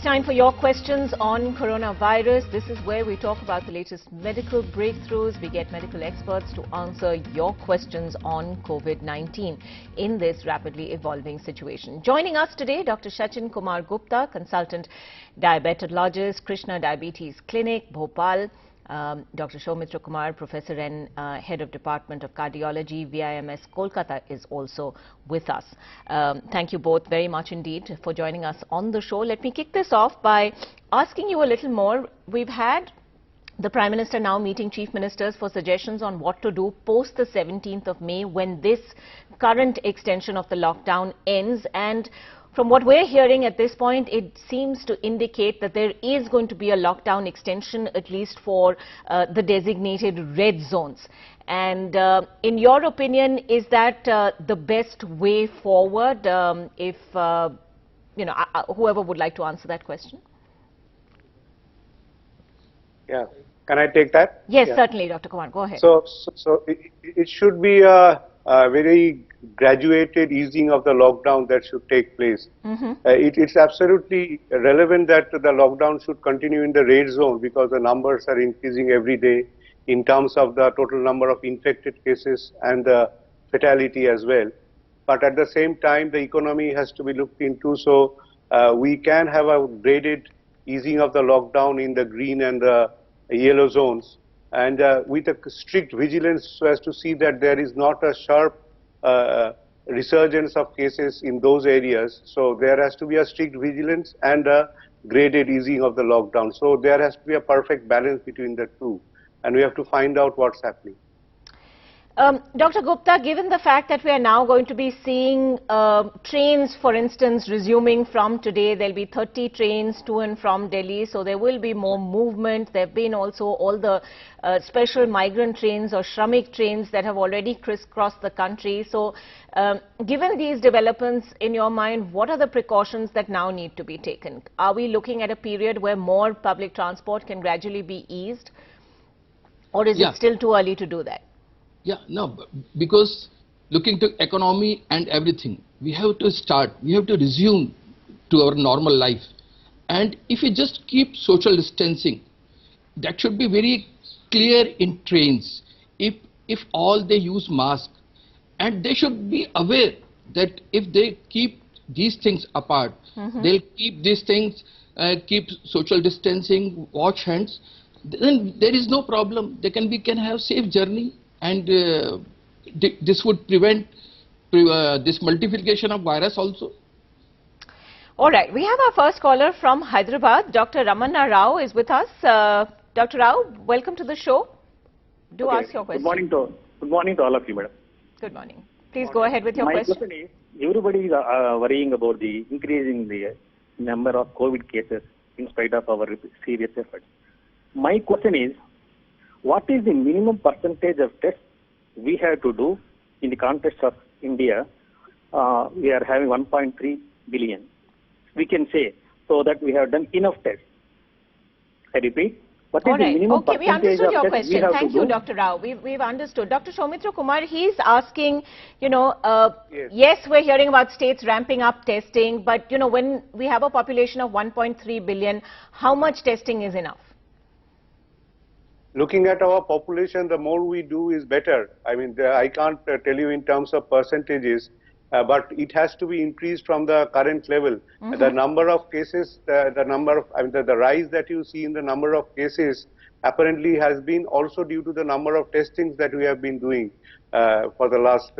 It's time for your questions on coronavirus. This is where we talk about the latest medical breakthroughs. We get medical experts to answer your questions on COVID-19 in this rapidly evolving situation. Joining us today, Dr. Sachin Kumar Gupta, consultant diabetologist, Krishna Diabetes Clinic, Bhopal. Dr. Soumitra Kumar, Professor and Head of Department of Cardiology, VIMS Kolkata, is also with us. Thank you both very much indeed for joining us on the show. Let me kick this off by asking you a little more. We've had the Prime Minister now meeting Chief Ministers for suggestions on what to do post the 17th of May when this current extension of the lockdown ends. And from what we're hearing at this point, it seems to indicate that there is going to be a lockdown extension, at least for the designated red zones. And in your opinion, is that the best way forward? If, whoever would like to answer that question. Yeah. Can I take that? Yes, yeah. Certainly, Dr. Kumar. Go ahead. So it should be a very graduated easing of the lockdown that should take place. It's absolutely relevant that the lockdown should continue in the red zone because the numbers are increasing every day in terms of the total number of infected cases and the fatality as well. But at the same time, the economy has to be looked into, so we can have a graded easing of the lockdown in the green and the yellow zones, and with a strict vigilance so as to see that there is not a sharp resurgence of cases in those areas. So there has to be a strict vigilance and a graded easing of the lockdown. So there has to be a perfect balance between the two, and we have to find out what's happening. Dr. Gupta, given the fact that we are now going to be seeing trains, for instance, resuming from today, there'll be 30 trains to and from Delhi, so there will be more movement. There have been also all the special migrant trains or Shramik trains that have already crisscrossed the country. So given these developments, in your mind, what are the precautions that now need to be taken? Are we looking at a period where more public transport can gradually be eased, or is it still too early to do that? Yeah, no, because looking to economy and everything, we have to start, we have to resume to our normal life. And if we just keep social distancing, that should be very clear in trains. If all they use mask, and they should be aware that if they keep these things apart, they'll keep these things, keep social distancing, wash hands, then there is no problem. We can have safe journey. And this would prevent this multiplication of virus also. All right, we have our first caller from Hyderabad. Dr. Ramanna Rao is with us. Dr. Rao, welcome to the show. Do ask your question. Good morning to all of you, madam. Good morning. Please go ahead with your question. My question is, everybody is worrying about the increasing the number of COVID cases in spite of our serious efforts. My question is, what is the minimum percentage of tests we have to do in the context of India? We are having 1.3 billion. We can say so that we have done enough tests. I repeat. What is the minimum percentage we understood your question. Thank you, do? Dr. Rao. We've understood. Dr. Soumitra Kumar, he's asking, yes, we're hearing about states ramping up testing, but, when we have a population of 1.3 billion, how much testing is enough? Looking at our population, the more we do is better. I mean, I can't tell you in terms of percentages, but it has to be increased from the current level. The number of cases, the rise that you see in the number of cases apparently has been also due to the number of testings that we have been doing for the last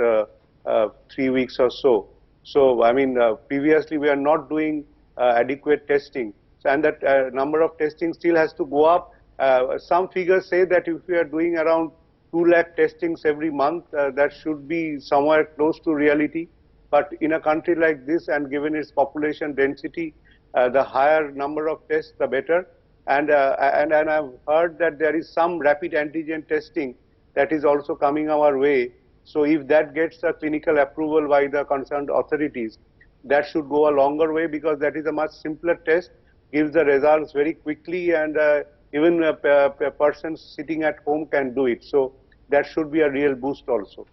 3 weeks or so. So, I mean, previously we are not doing adequate testing, and that number of testing still has to go up. Some figures say that if we are doing around 2 lakh testings every month, that should be somewhere close to reality. But in a country like this, and given its population density, the higher number of tests, the better. And I've heard that there is some rapid antigen testing that is also coming our way. So if that gets a clinical approval by the concerned authorities, that should go a longer way, because that is a much simpler test, gives the results very quickly, and even a person sitting at home can do it. So that should be a real boost also.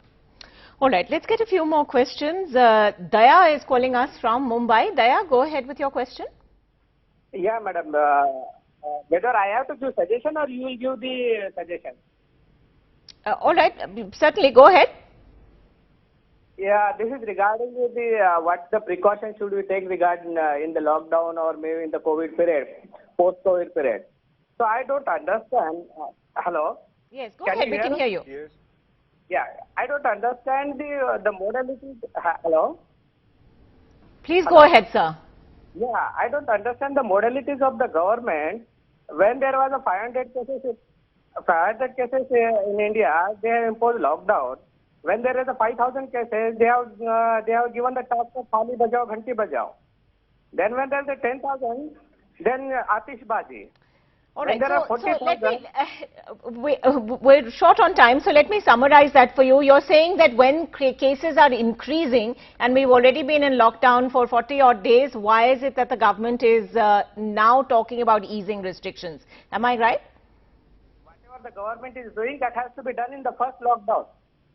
All right, let's get a few more questions. Daya is calling us from Mumbai. Daya, go ahead with your question. Yeah, madam. Whether I have to give suggestion or you will give the suggestion? All right, certainly, go ahead. Yeah, this is regarding with the what the precautions should we take regarding in the lockdown or maybe in the COVID period, post-COVID period. So I don't understand. Hello. Yes, go Can ahead, you we hear can us? hear you. Yes. Yeah, I don't understand the modalities. Hello. Please go ahead, sir. Yeah, I don't understand the modalities of the government when there was a 500 cases. 500 cases in India, they have imposed lockdown. When there is a 5,000 cases, they have given the task of Thali Bajao, Ghanti Bajao. Then when there is a 10,000, then Atishbazi. All When right, there are so let 40,000, me, we're short on time, so let me summarize that for you. You're saying that when cases are increasing and we've already been in lockdown for 40 odd days, why is it that the government is now talking about easing restrictions? Am I right? whatever the government is doing, that has to be done in the first lockdown.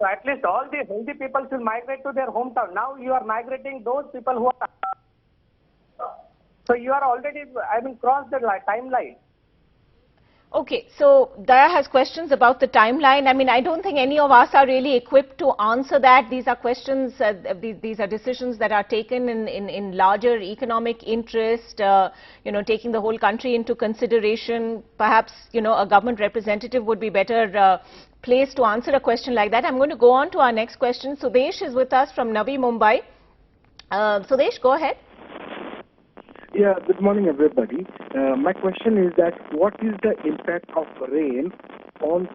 So at least all the healthy people should migrate to their hometown. Now you are migrating those people who are... So you are already, crossed the timeline. Okay, so Daya has questions about the timeline. I mean, I don't think any of us are really equipped to answer that. These are questions, these are decisions that are taken in larger economic interest, taking the whole country into consideration. Perhaps, a government representative would be better placed to answer a question like that. I'm going to go on to our next question. Sudesh is with us from Navi Mumbai. Sudesh, go ahead. Yeah, good morning everybody. My question is that what is the impact of rain on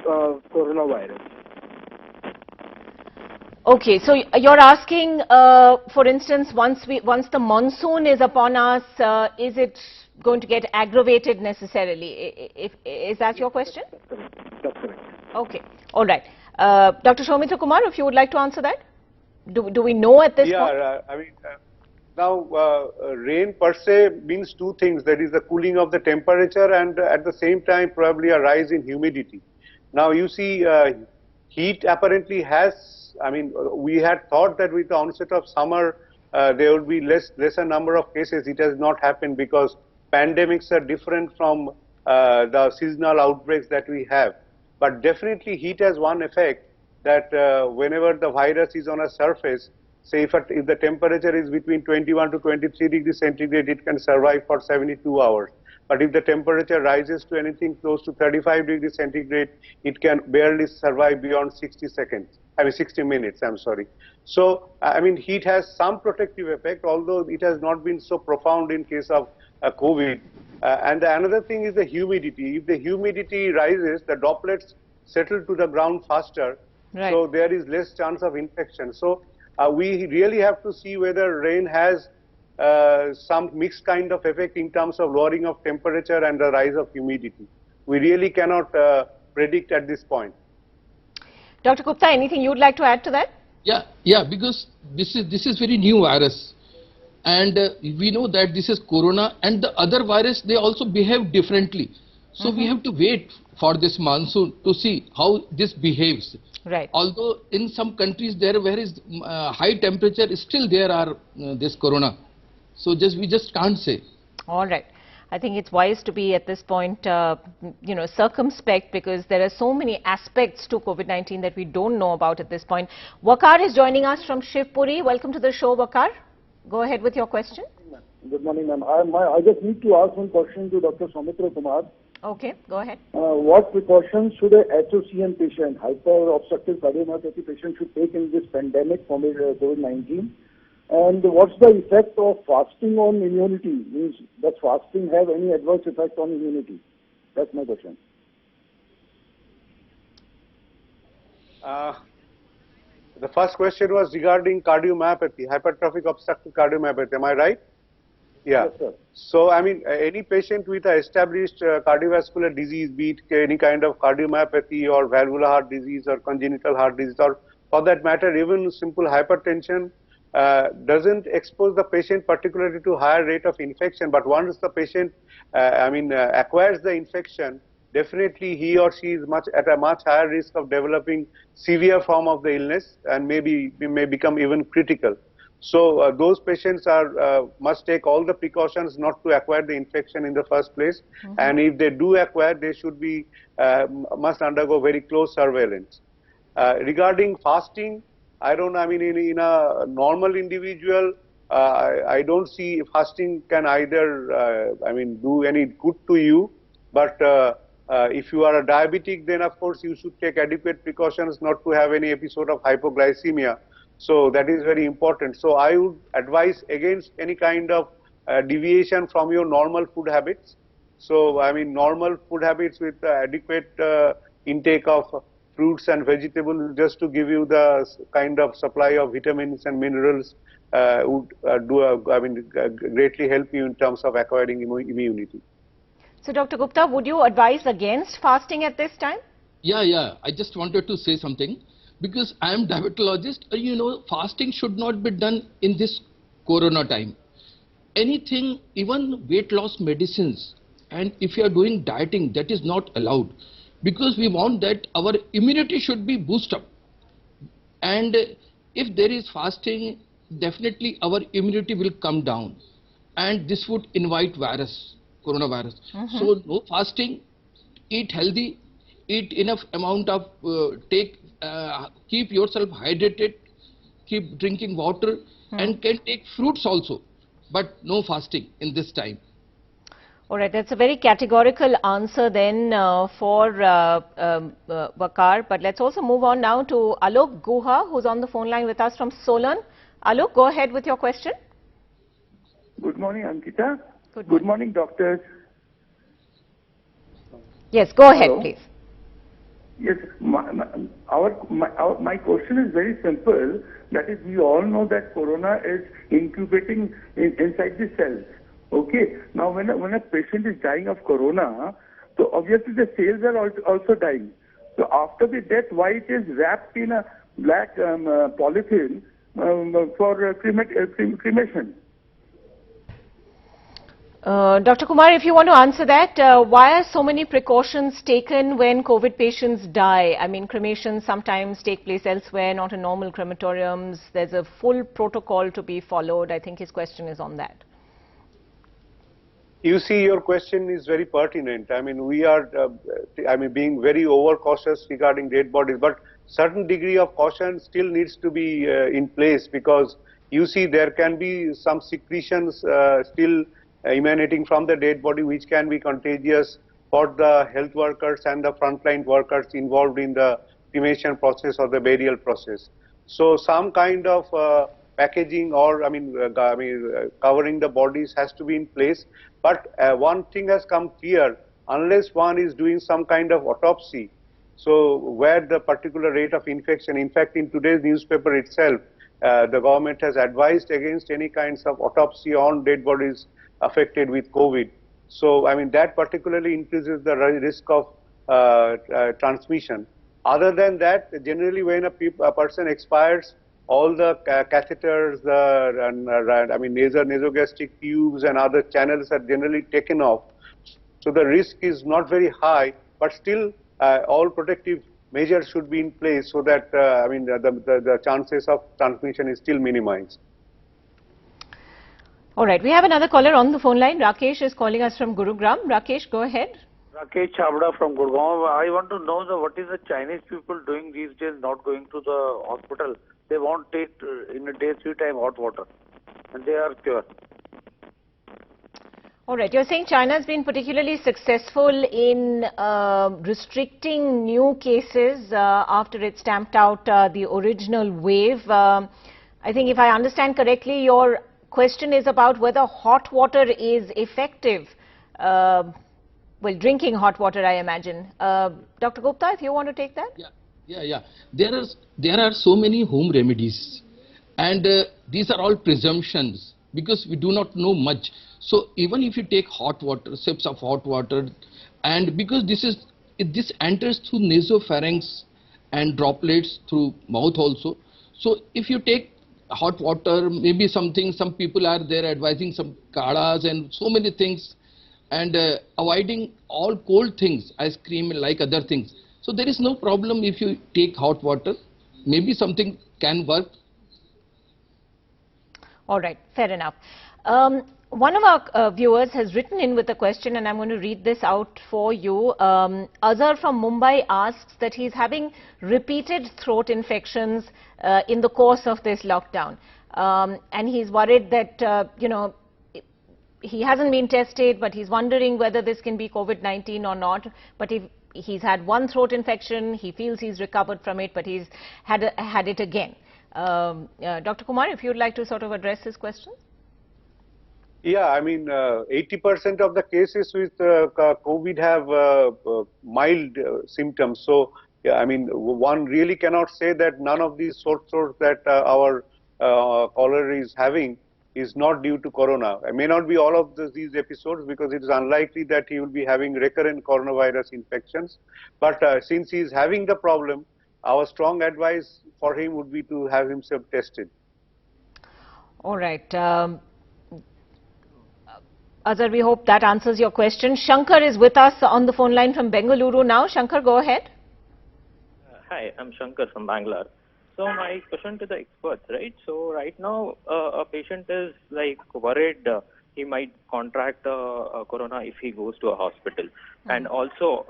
coronavirus? Okay, so you're asking, for instance, once the monsoon is upon us, is it going to get aggravated necessarily? Is that your question? That's correct. Okay, all right. Dr. Soumitra Kumar, if you would like to answer that? Do we know at this point? Now, rain per se means two things. That is the cooling of the temperature and at the same time probably a rise in humidity. Now, you see, heat apparently has, we had thought that with the onset of summer, there would be lesser number of cases. It has not happened because pandemics are different from the seasonal outbreaks that we have. But definitely heat has one effect that whenever the virus is on a surface, say if the temperature is between 21 to 23 degrees centigrade, it can survive for 72 hours. But if the temperature rises to anything close to 35 degrees centigrade, it can barely survive beyond 60 minutes, I'm sorry. So, heat has some protective effect, although it has not been so profound in case of COVID. And another thing is the humidity. If the humidity rises, the droplets settle to the ground faster. Right. So there is less chance of infection. So we really have to see whether rain has some mixed kind of effect in terms of lowering of temperature and the rise of humidity. We really cannot predict at this point. Dr. Gupta, anything you would like to add to that? Yeah, because this is very new virus, and we know that this is corona, and the other virus, they also behave differently. So we have to wait for this monsoon to see how this behaves. Right. Although in some countries there where is high temperature, still there are this corona. So we just can't say. All right. I think it's wise to be at this point, circumspect, because there are so many aspects to COVID-19 that we don't know about at this point. Waqar is joining us from Shivpuri. Welcome to the show, Waqar. Go ahead with your question. Good morning, ma'am. I just need to ask one question to Dr. Soumitra Kumar. Okay, go ahead. What precautions should a HOCM patient, hyper-obstructive cardiomyopathy patient, should take in this pandemic from COVID-19? And what's the effect of fasting on immunity? Means, does fasting have any adverse effect on immunity? That's my question. The first question was regarding cardiomyopathy, hypertrophic obstructive cardiomyopathy. Am I right? Yeah. Yes, sir. So, any patient with an established cardiovascular disease, be it any kind of cardiomyopathy or valvular heart disease or congenital heart disease, or for that matter, even simple hypertension, doesn't expose the patient particularly to higher rate of infection. But once the patient, acquires the infection, definitely he or she is at a much higher risk of developing severe form of the illness and may become even critical. So those patients are must take all the precautions not to acquire the infection in the first place. And if they do acquire, they should be must undergo very close surveillance. Regarding fasting, I don't know, I mean, in a normal individual, I don't see fasting can either, I mean, do any good to you. But if you are a diabetic, then of course you should take adequate precautions not to have any episode of hypoglycemia. So that is very important. So I would advise against any kind of deviation from your normal food habits. So I mean, normal food habits with adequate intake of fruits and vegetables, just to give you the kind of supply of vitamins and minerals, would greatly help you in terms of acquiring immunity. So, Dr. Gupta, would you advise against fasting at this time? Yeah. I just wanted to say something because I am diabetologist. You know, fasting should not be done in this corona time. Anything, even weight loss medicines, and if you are doing dieting, that is not allowed, because we want that our immunity should be boosted up. And if there is fasting, definitely our immunity will come down, and this would invite coronavirus. So no fasting, eat healthy, eat enough amount of, keep yourself hydrated, keep drinking water, and can take fruits also, but no fasting in this time. All right, that's a very categorical answer then for Waqar. But let's also move on now to Alok Guha, who's on the phone line with us from Solan. Alok, go ahead with your question. Good morning, Ankita. Good morning, doctors. Yes, go ahead, Hello. please. Yes, my question is very simple. That is, we all know that corona is incubating inside the cells. Okay. Now, when a patient is dying of corona, so obviously the cells are also dying. So after the death, why it is wrapped in a black polythene for cremation? Dr. Kumar, if you want to answer that, why are so many precautions taken when COVID patients die? I mean, cremations sometimes take place elsewhere, not in normal crematoriums. There's a full protocol to be followed. I think his question is on that. You see, your question is very pertinent. I mean, we are, being very overcautious regarding dead bodies, but certain degree of caution still needs to be in place, because you see there can be some secretions still emanating from the dead body, which can be contagious for the health workers and the frontline workers involved in the cremation process or the burial process. So some kind of packaging or covering the bodies has to be in place. But one thing has come clear: unless one is doing some kind of autopsy, so where the particular rate of infection, in fact, in today's newspaper itself, the government has advised against any kinds of autopsy on dead bodies affected with COVID. So, I mean, that particularly increases the risk of transmission. Other than that, generally when a person expires, all the catheters, nasogastric tubes and other channels are generally taken off. So the risk is not very high, but still all protective measures should be in place so that the chances of transmission is still minimized. All right, we have another caller on the phone line. Rakesh is calling us from Gurugram. Rakesh, go ahead. Rakesh Chavda from Gurgaon. I want to know what is the Chinese people doing these days, not going to the hospital. They won't take in a day 3 times hot water, and they are cured. All right, you're saying China has been particularly successful in restricting new cases after it stamped out the original wave. I think if I understand correctly, your question is about whether hot water is effective. Well, drinking hot water, I imagine. Dr. Gupta, if you want to take that? Yeah. There are so many home remedies, and these are all presumptions because we do not know much. So even if you take hot water, sips of hot water, and because this enters through nasopharynx and droplets through mouth also. So if you take hot water, maybe some people are there advising some kadas and so many things, and avoiding all cold things, ice cream like other things. So there is no problem if you take hot water. Maybe something can work. All right, fair enough. One of our viewers has written in with a question, and I'm going to read this out for you. Azhar from Mumbai asks that he's having repeated throat infections in the course of this lockdown. And he's worried that, he hasn't been tested, but he's wondering whether this can be COVID-19 or not. But if he's had one throat infection, he feels he's recovered from it, but he's had it again. Dr. Kumar, if you'd like to sort of address this question. Yeah, I mean, 80% of the cases with COVID have mild symptoms. So, yeah, I mean, one really cannot say that none of these sore throats that our caller is having is not due to corona. It may not be all of these episodes, because it is unlikely that he will be having recurrent coronavirus infections. But since he is having the problem, our strong advice for him would be to have himself tested. All right. Azhar, we hope that answers your question. Shankar is with us on the phone line from Bengaluru now. Shankar, go ahead. Hi, I'm Shankar from Bangalore. So my question to the experts, right? So right now, a patient is like worried he might contract corona if he goes to a hospital. And also,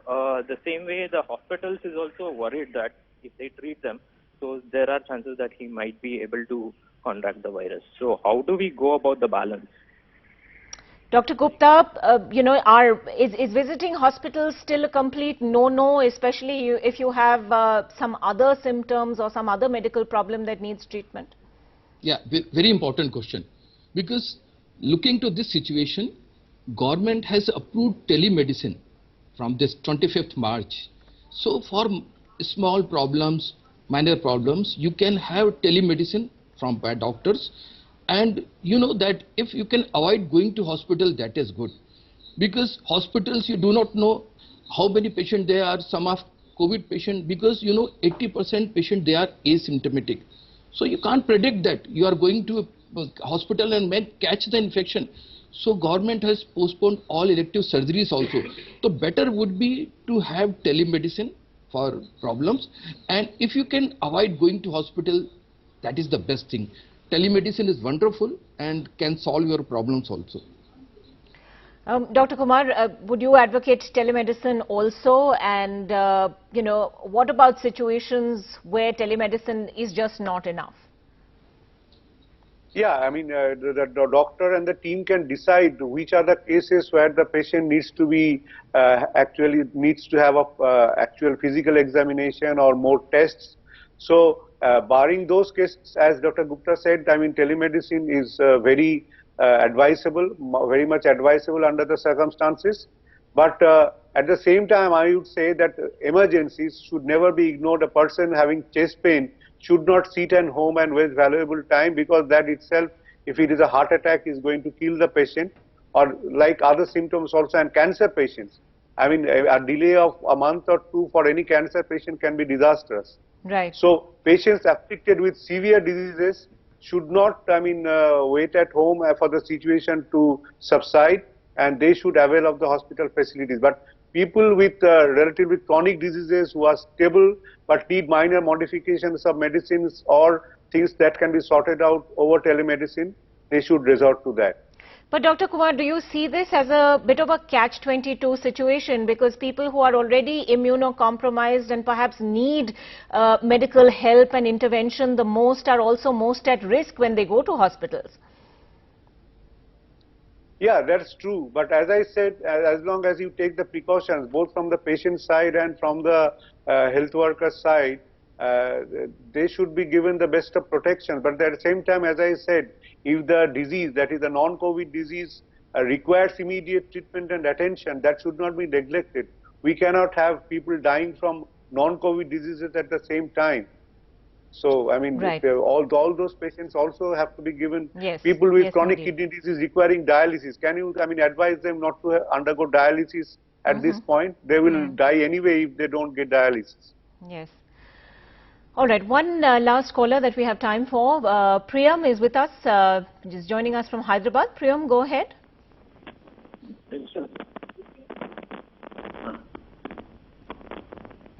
the same way the hospitals is also worried that if they treat them, so there are chances that he might be able to contract the virus. So how do we go about the balance? Dr. Gupta, is visiting hospitals still a complete no-no, especially if you have some other symptoms or some other medical problem that needs treatment? Yeah, very important question. Because looking to this situation, government has approved telemedicine from this 25th March. So for small problems, minor problems, you can have telemedicine from by doctors. And you know that if you can avoid going to hospital, that is good. Because hospitals, you do not know how many patients there are, some of COVID patients, because 80% patient, they are asymptomatic. So you can't predict that you are going to a hospital and may catch the infection. So government has postponed all elective surgeries also. So better would be to have telemedicine for problems. And if you can avoid going to hospital, that is the best thing. Telemedicine is wonderful and can solve your problems also. Dr. Kumar, would you advocate telemedicine also? And, what about situations where telemedicine is just not enough? Yeah, I mean, the doctor and the team can decide which are the cases where the patient needs to be actually needs to have a actual physical examination or more tests. So, barring those cases, as Dr. Gupta said, I mean, telemedicine is very advisable, very much advisable under the circumstances. But at the same time, I would say that emergencies should never be ignored. A person having chest pain should not sit at home and waste valuable time, because that itself, if it is a heart attack, is going to kill the patient, or like other symptoms also, and cancer patients. I mean, a delay of a month or two for any cancer patient can be disastrous. Right. So patients afflicted with severe diseases should not, wait at home for the situation to subside, and they should avail of the hospital facilities. But people with relatively chronic diseases who are stable but need minor modifications of medicines or things that can be sorted out over telemedicine, they should resort to that. But Dr. Kumar, do you see this as a bit of a catch-22 situation, because people who are already immunocompromised and perhaps need medical help and intervention the most are also most at risk when they go to hospitals? Yeah, that's true. But as I said, as long as you take the precautions, both from the patient side and from the health worker side, they should be given the best of protection. But at the same time, as I said, if the disease, that is the non-COVID disease, requires immediate treatment and attention, that should not be neglected. We cannot have people dying from non-COVID diseases at the same time. So, I mean, right. all those patients also have to be given. Yes. People with chronic indeed. kidney disease requiring dialysis. Can you, advise them not to undergo dialysis at this point? They will die anyway if they don't get dialysis. Yes. All right. One last caller that we have time for. Priyam is with us, just joining us from Hyderabad. Priyam, go ahead.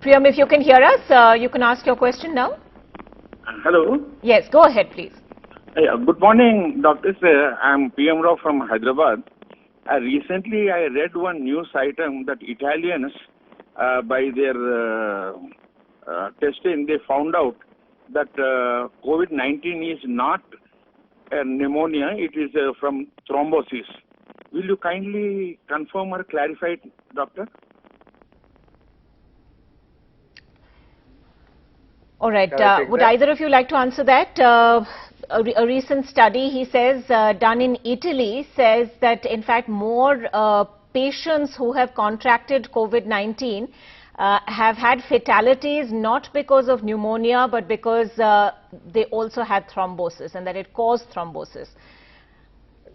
Priyam, if you can hear us, you can ask your question now. Hello. Yes, go ahead, please. Good morning, Dr. Sir. I'm PM Rao from Hyderabad. Recently, I read one news item that Italians, by their testing, they found out that COVID-19 is not pneumonia, it is from thrombosis. Will you kindly confirm or clarify it, doctor? All right. Would that? either of you like to answer that? A recent study, he says, done in Italy, says that in fact more patients who have contracted COVID-19 have had fatalities not because of pneumonia but because they also had thrombosis, and that it caused thrombosis.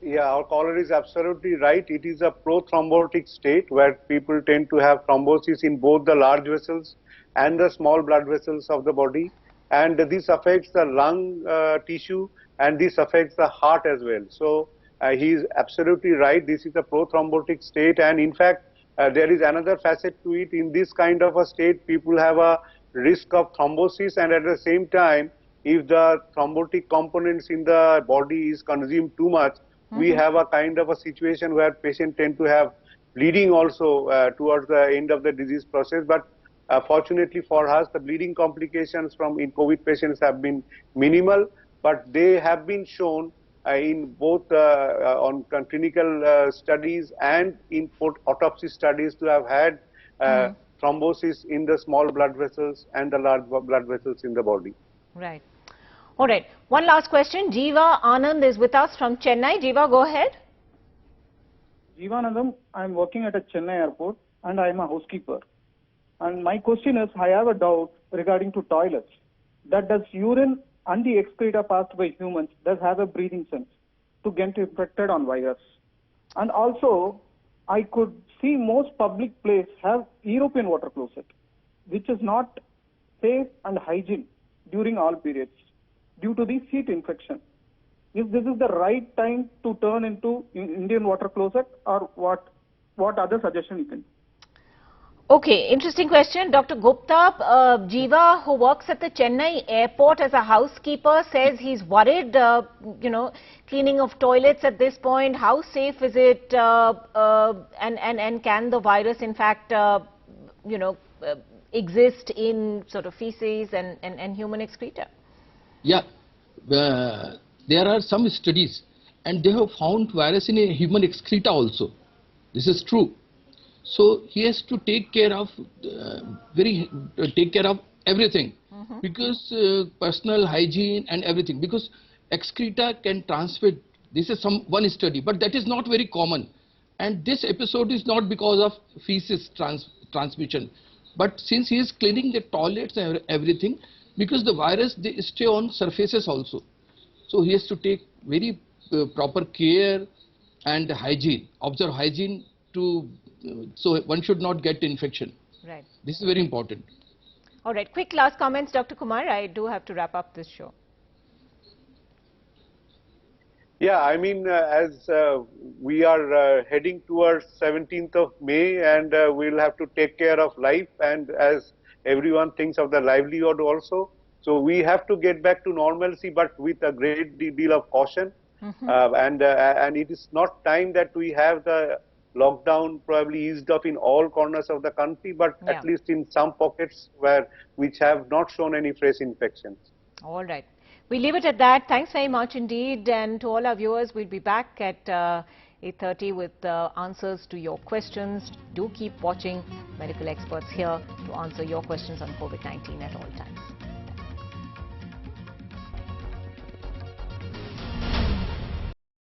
Yeah, our caller is absolutely right. It is a prothrombotic state where people tend to have thrombosis in both the large vessels and the small blood vessels of the body. And this affects the lung tissue, and this affects the heart as well. So he is absolutely right. This is a prothrombotic state, and in fact, there is another facet to it. In this kind of a state, people have a risk of thrombosis, and at the same time, if the thrombotic components in the body is consumed too much, we have a kind of a situation where patients tend to have bleeding also towards the end of the disease process. But fortunately for us, the bleeding complications from in COVID patients have been minimal, but they have been shown in both on clinical studies and in autopsy studies to have had thrombosis in the small blood vessels and the large blood vessels in the body. Right. All right. One last question. Jeeva Anand is with us from Chennai. Jeeva, go ahead. Jeevanandam, I am working at a Chennai airport and I am a housekeeper. And my question is, I have a doubt regarding to toilets. That does urine and the excreta passed by humans does have a breathing sense to get infected on virus. And also, I could see most public places have European water closet, which is not safe and hygiene during all periods due to the seat infection. If this is the right time to turn into Indian water closet, or what other suggestion you can? Okay, interesting question. Dr. Gupta, Jeeva, who works at the Chennai airport as a housekeeper, says he's worried, cleaning of toilets at this point. How safe is it? And can the virus, in fact, exist in sort of feces and human excreta? Yeah, there are some studies and they have found virus in a human excreta also. This is true. So he has to take care of everything because personal hygiene and everything, because excreta can transmit. This is one study, but that is not very common. And this episode is not because of feces transmission, but since he is cleaning the toilets and everything, because the virus, they stay on surfaces also. So he has to take very proper care and hygiene, observe hygiene so one should not get infection. Right. This is very important. All right. Quick last comments, Dr. Kumar. I do have to wrap up this show. Yeah, I mean, as we are heading towards 17th of May, and we'll have to take care of life, and as everyone thinks of the livelihood also. So we have to get back to normalcy, but with a great deal of caution. And it is not time that we have the lockdown probably eased up in all corners of the country, but at least in some pockets which have not shown any fresh infections. All right. We leave it at that. Thanks very much indeed. And to all our viewers, we'll be back at 8:30 with answers to your questions. Do keep watching Medical Experts here to answer your questions on COVID-19 at all times.